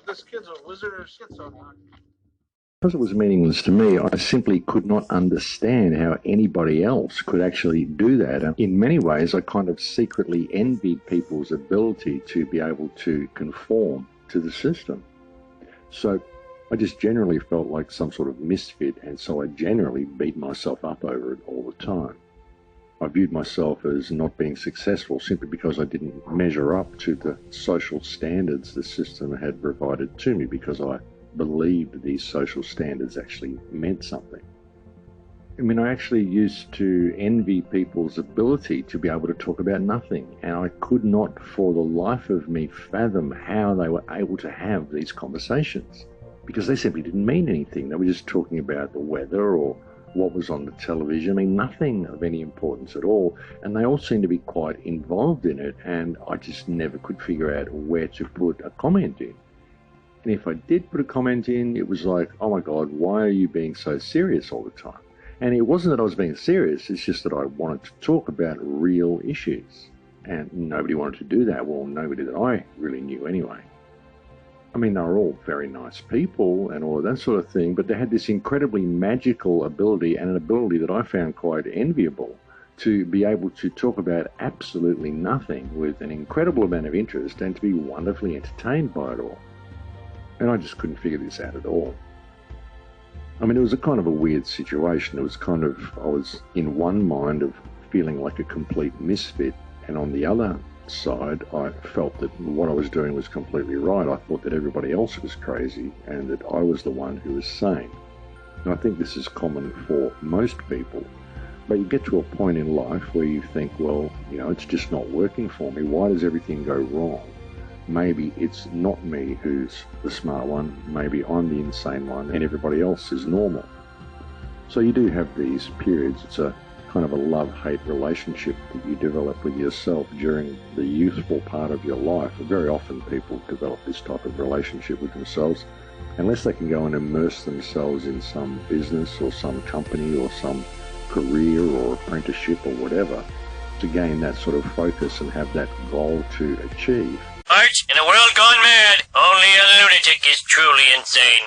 This kid's a wizard of schizo. Because it was meaningless to me, I simply could not understand how anybody else could actually do that. And in many ways, I kind of secretly envied people's ability to be able to conform to the system. So I just generally felt like some sort of misfit, and so I generally beat myself up over it all the time. I viewed myself as not being successful simply because I didn't measure up to the social standards the system had provided to me, because I believed these social standards actually meant something. I mean, I actually used to envy people's ability to be able to talk about nothing, and I could not for the life of me fathom how they were able to have these conversations, because they simply didn't mean anything. They were just talking about the weather or what was on the television. I mean, nothing of any importance at all, and they all seemed to be quite involved in it, and I just never could figure out where to put a comment in. And if I did put a comment in, it was like, oh my God, why are you being so serious all the time? And it wasn't that I was being serious, it's just that I wanted to talk about real issues. And nobody wanted to do that. Well, nobody that I really knew anyway. I mean, they were all very nice people and all of that sort of thing, but they had this incredibly magical ability, and an ability that I found quite enviable, to be able to talk about absolutely nothing with an incredible amount of interest and to be wonderfully entertained by it all. And I just couldn't figure this out at all. I mean, it was a kind of a weird situation. It was kind of, I was in one mind of feeling like a complete misfit, and on the other side, I felt that what I was doing was completely right. I thought that everybody else was crazy and that I was the one who was sane. And I think this is common for most people. But you get to a point in life where you think, well, you know, it's just not working for me. Why does everything go wrong? Maybe it's not me who's the smart one, maybe I'm the insane one, and everybody else is normal. So you do have these periods. It's a kind of a love-hate relationship that you develop with yourself during the youthful part of your life. Very often people develop this type of relationship with themselves, unless they can go and immerse themselves in some business or some company or some career or apprenticeship or whatever, to gain that sort of focus and have that goal to achieve. Art, in a world gone mad, only a lunatic is truly insane.